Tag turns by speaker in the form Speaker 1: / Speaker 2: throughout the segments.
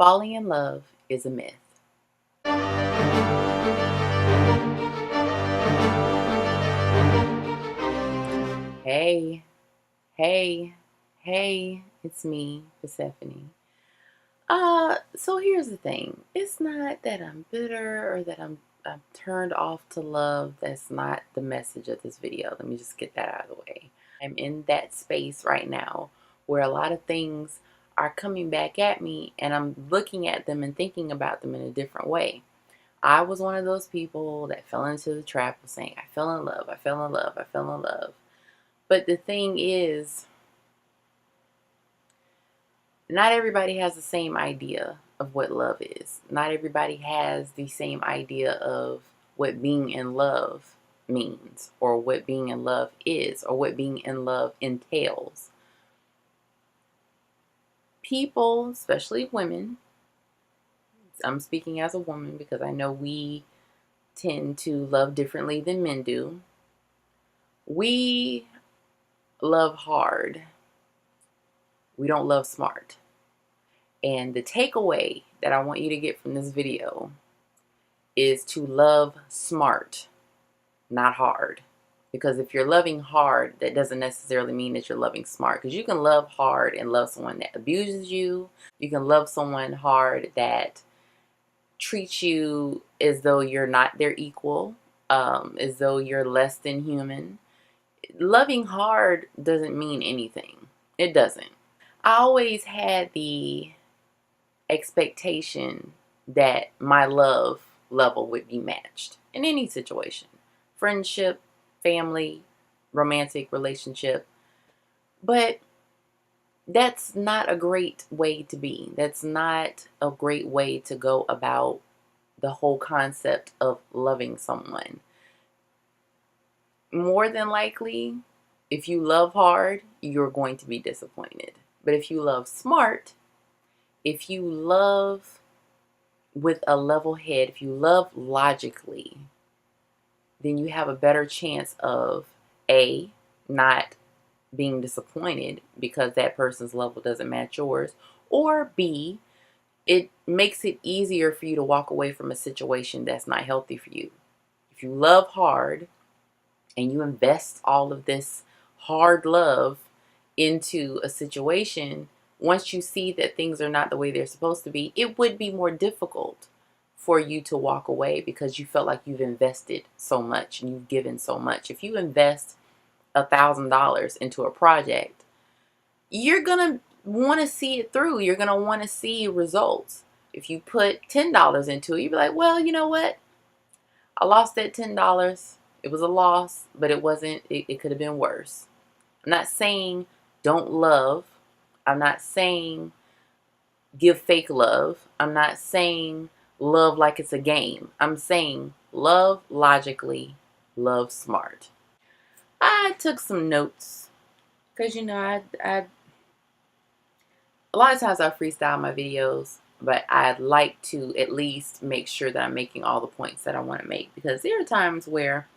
Speaker 1: Falling in love is a myth. Hey, hey, hey, it's me, Persephone. So here's the thing. It's not that I'm bitter or that I'm turned off to love. That's not the message of this video. Let me just get that out of the way. I'm in that space right now where a lot of things are coming back at me and I'm looking at them and thinking about them in a different way. I was one of those people that fell into the trap of saying, I fell in love, I fell in love, I fell in love. But the thing is, not everybody has the same idea of what love is. Not everybody has the same idea of what being in love means, or what being in love is, or what being in love entails. People, especially women, I'm speaking as a woman because I know we tend to love differently than men do. We love hard. We don't love smart. And the takeaway that I want you to get from this video is to love smart, not hard. Because if you're loving hard, that doesn't necessarily mean that you're loving smart. Because you can love hard and love someone that abuses you. You can love someone hard that treats you as though you're not their equal, as though you're less than human. Loving hard doesn't mean anything. It doesn't. I always had the expectation that my love level would be matched in any situation. Friendship, family, romantic relationship. But that's not a great way to be. That's not a great way to go about the whole concept of loving someone. More than likely, if you love hard, you're going to be disappointed. But if you love smart, if you love with a level head, if you love logically, then you have a better chance of A, not being disappointed because that person's level doesn't match yours, or B, it makes it easier for you to walk away from a situation that's not healthy for you. If you love hard and you invest all of this hard love into a situation, once you see that things are not the way they're supposed to be, it would be more difficult for you to walk away because you felt like you've invested so much and you've given so much. If you invest $1,000 into a project, you're going to want to see it through. You're going to want to see results. If you put $10 into it, you'd be like, well, you know what? I lost that $10. It was a loss, but it wasn't, it could have been worse. I'm not saying don't love. I'm not saying give fake love. I'm not saying love like it's a game. I'm saying love logically, love smart. I took some notes because, you know, I a lot of times I freestyle my videos, but I'd like to at least make sure that I'm making all the points that I want to make, because there are times where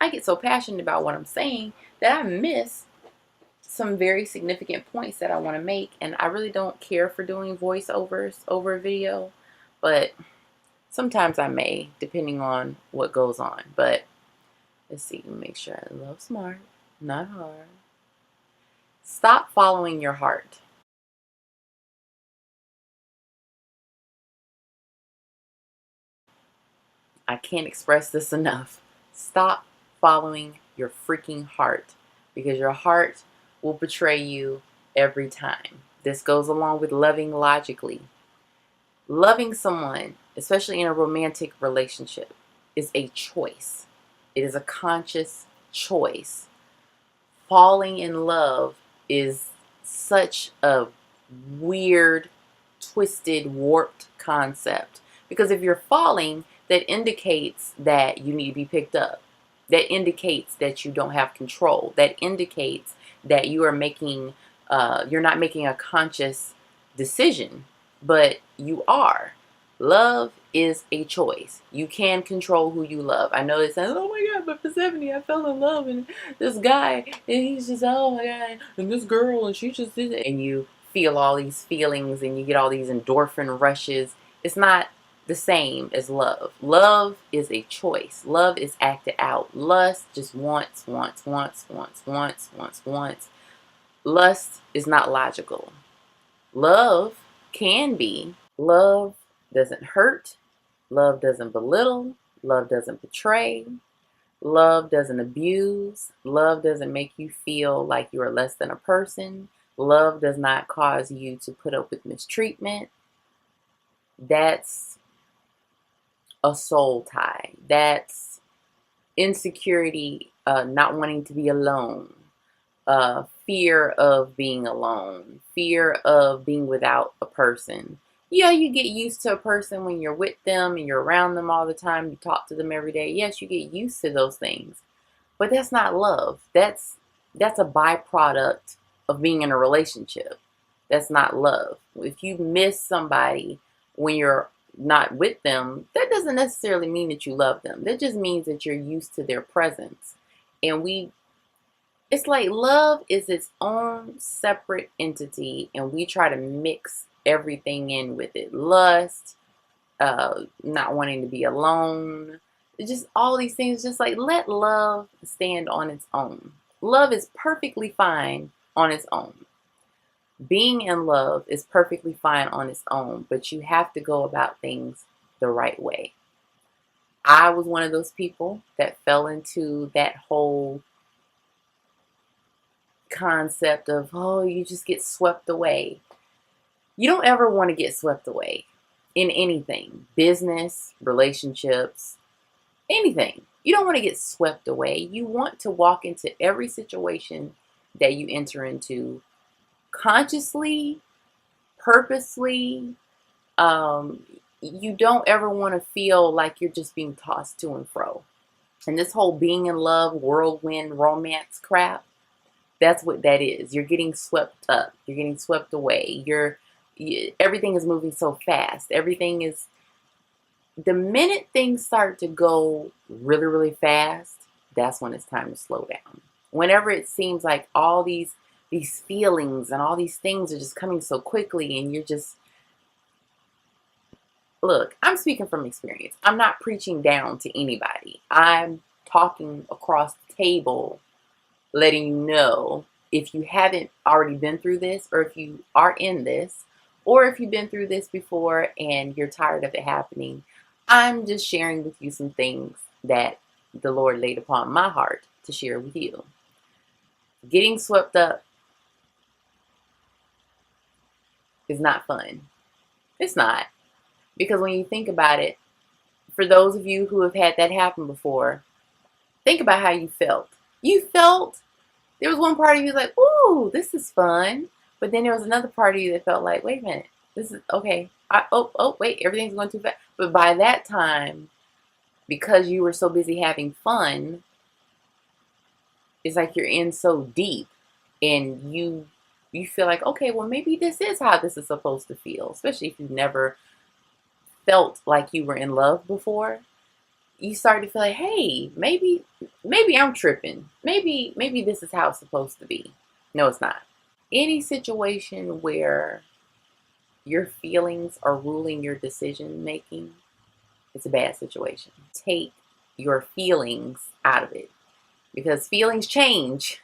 Speaker 1: I get so passionate about what I'm saying that I miss some very significant points that I want to make, and I really don't care for doing voiceovers over a video, but sometimes I may, depending on what goes on. But let's see, make sure I love smart, not hard. Stop following your heart. I can't express this enough. Stop following your freaking heart, because your heart will betray you every time. This goes along with loving logically. Loving someone, especially in a romantic relationship, is a choice. It is a conscious choice. Falling in love is such a weird, twisted, warped concept. Because if you're falling, that indicates that you need to be picked up. That indicates that you don't have control. That indicates that you are making, you're not making a conscious decision, but you are. Love is a choice. You can control who you love. I know they say, oh my God, but Persephone, I fell in love and this guy, and he's just, oh my God, and this girl, and she just did it. And you feel all these feelings and you get all these endorphin rushes. It's not the same as love. Love is a choice. Love is acted out. Lust just wants, wants, wants, wants, wants, wants, wants. Lust is not logical. Love can be. Love doesn't hurt. Love doesn't belittle. Love doesn't betray. Love doesn't abuse. Love doesn't make you feel like you are less than a person. Love does not cause you to put up with mistreatment. That's a soul tie. That's insecurity, not wanting to be alone, fear of being alone, fear of being without a person. Yeah, you get used to a person when you're with them and you're around them all the time. You talk to them every day. Yes, you get used to those things. But that's not love. That's a byproduct of being in a relationship. That's not love. If you miss somebody when you're not with them, that doesn't necessarily mean that you love them. That just means that you're used to their presence. And it's like love is its own separate entity, and we try to mix everything in with it. Lust, not wanting to be alone, just all these things. Just like, let love stand on its own. Love is perfectly fine on its own. Being in love is perfectly fine on its own, but you have to go about things the right way. I was one of those people that fell into that whole concept of, oh, you just get swept away. You don't ever want to get swept away in anything, business, relationships, anything. You don't want to get swept away. You want to walk into every situation that you enter into consciously, purposely. You don't ever want to feel like you're just being tossed to and fro. And this whole being in love, whirlwind, romance crap, that's what that is. You're getting swept up. You're getting swept away. Everything is moving so fast. Everything is, the minute things start to go really, really fast, that's when it's time to slow down. Whenever it seems like all these feelings and all these things are just coming so quickly, and you're just, look, I'm speaking from experience. I'm not preaching down to anybody. I'm talking across the table, letting you know, if you haven't already been through this, or if you are in this, or if you've been through this before and you're tired of it happening, I'm just sharing with you some things that the Lord laid upon my heart to share with you. Getting swept up is not fun. It's not. Because when you think about it, for those of you who have had that happen before, think about how you felt. You felt, there was one part of you like, ooh, this is fun. But then there was another part of you that felt like, wait a minute, this is okay. Wait, everything's going too fast. But by that time, because you were so busy having fun, it's like you're in so deep, and you feel like, okay, well, maybe this is how this is supposed to feel, especially if you've never felt like you were in love before. You start to feel like, hey, maybe I'm tripping. Maybe this is how it's supposed to be. No, it's not. Any situation where your feelings are ruling your decision making, it's a bad situation. Take your feelings out of it, because feelings change.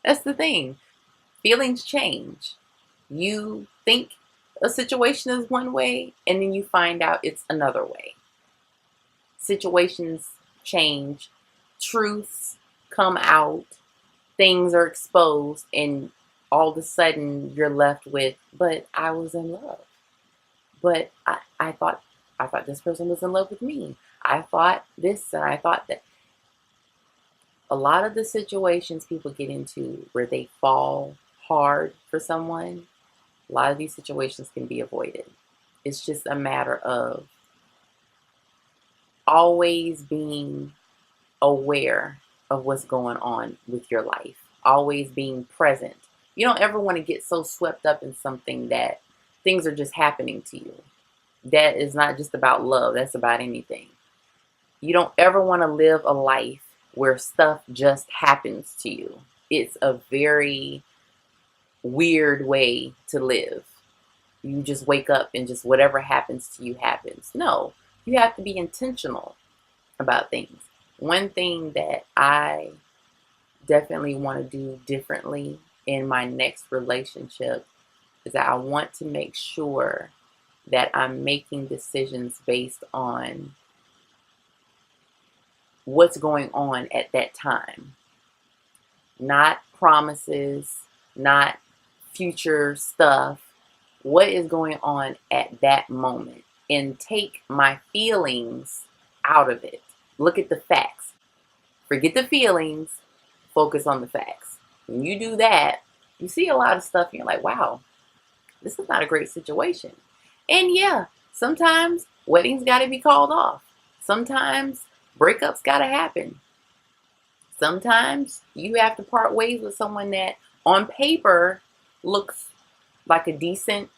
Speaker 1: That's the thing. Feelings change. You think a situation is one way, and then you find out it's another way. Situations change. Truths come out. Things are exposed, and all of a sudden you're left with, but I was in love. But I thought this person was in love with me. I thought this and I thought that. A lot of the situations people get into where they fall hard for someone, a lot of these situations can be avoided. It's just a matter of always being aware of what's going on with your life, always being present. You don't ever want to get so swept up in something that things are just happening to you. That is not just about love, that's about anything. You don't ever want to live a life where stuff just happens to you. It's a very weird way to live. You just wake up and just whatever happens to you happens. No, you have to be intentional about things. One thing that I definitely want to do differently in my next relationship is that I want to make sure that I'm making decisions based on what's going on at that time, not promises, not future stuff. What is going on at that moment, and take my feelings out of it. Look at the facts. Forget the feelings, focus on the facts. When you do that, you see a lot of stuff and you're like, wow, this is not a great situation. And yeah, sometimes weddings got to be called off. Sometimes breakups got to happen. Sometimes you have to part ways with someone that on paper looks like a decent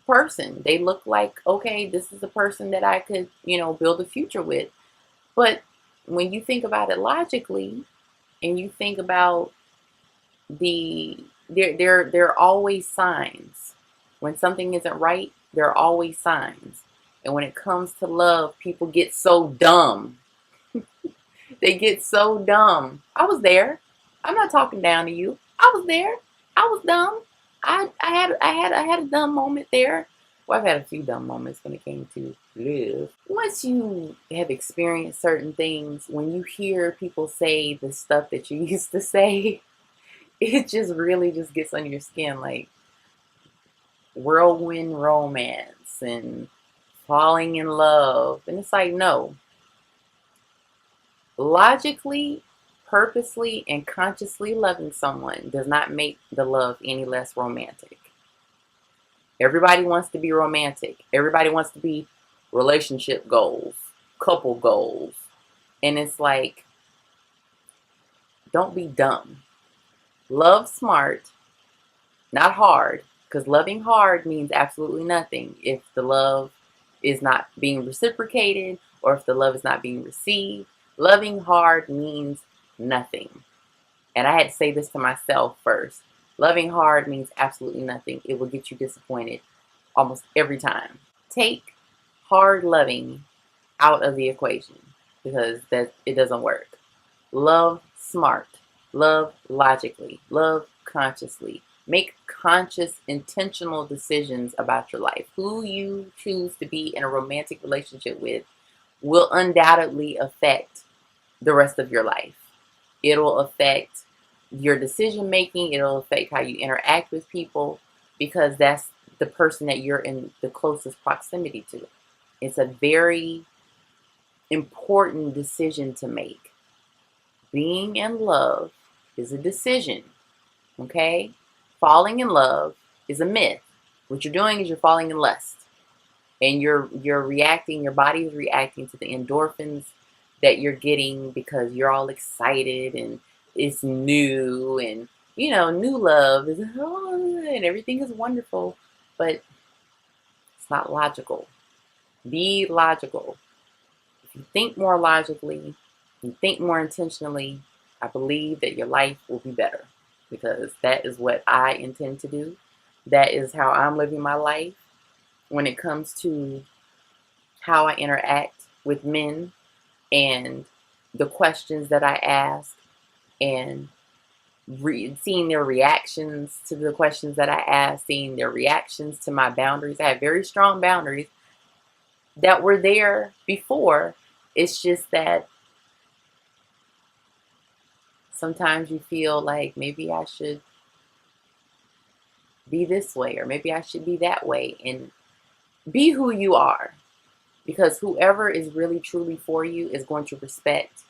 Speaker 1: person. They look like, okay, this is a person that I could, build a future with. But when you think about it logically, and you think about there are always signs. When something isn't right, there are always signs. And when it comes to love, people get so dumb. They get so dumb. I was there. I'm not talking down to you. I was there. I was dumb. I had a dumb moment there. Well, I've had a few dumb moments when it came to love. Once you have experienced certain things, when you hear people say the stuff that you used to say, it just really just gets on your skin, like whirlwind romance and falling in love. And it's like, no. Logically, purposely, and consciously loving someone does not make the love any less romantic. Everybody wants to be romantic. Everybody wants to be relationship goals, couple goals. And it's like, don't be dumb. Love smart, not hard, because loving hard means absolutely nothing if the love is not being reciprocated or if the love is not being received. Loving hard means nothing. And I had to say this to myself first. Loving hard means absolutely nothing. It will get you disappointed almost every time. Take hard loving out of the equation because it doesn't work. Love smart. Love logically. Love consciously. Make conscious, intentional decisions about your life. Who you choose to be in a romantic relationship with will undoubtedly affect the rest of your life. It'll affect your decision making. It'll affect how you interact with people because that's the person that you're in the closest proximity to. It's a very important decision to make. Being in love is a decision, okay? Falling in love is a myth. What you're doing is you're falling in lust. And you're reacting, your body is reacting to the endorphins that you're getting because you're all excited and it's new and new love is and everything is wonderful, but it's not logical. Be logical. If you think more logically, you think more intentionally, I believe that your life will be better because that is what I intend to do. That is how I'm living my life when it comes to how I interact with men and the questions that I ask and seeing their reactions to the questions that I ask, seeing their reactions to my boundaries. I have very strong boundaries that were there before. It's just that sometimes you feel like maybe I should be this way or maybe I should be that way, and be who you are, because whoever is really truly for you is going to respect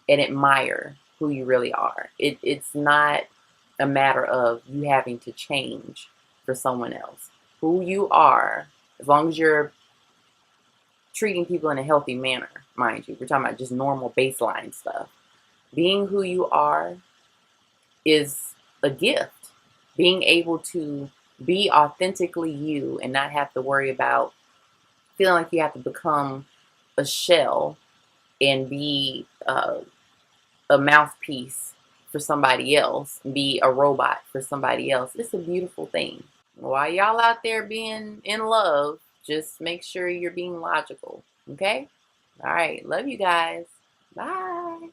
Speaker 1: and admire who you really are. It's not a matter of you having to change for someone else. Who you are, as long as you're treating people in a healthy manner, mind you, we're talking about just normal baseline stuff. Being who you are is a gift. Being able to be authentically you and not have to worry about feeling like you have to become a shell and be a mouthpiece for somebody else, be a robot for somebody else. It's a beautiful thing. While y'all out there being in love, just make sure you're being logical. Okay? All right. Love you guys. Bye.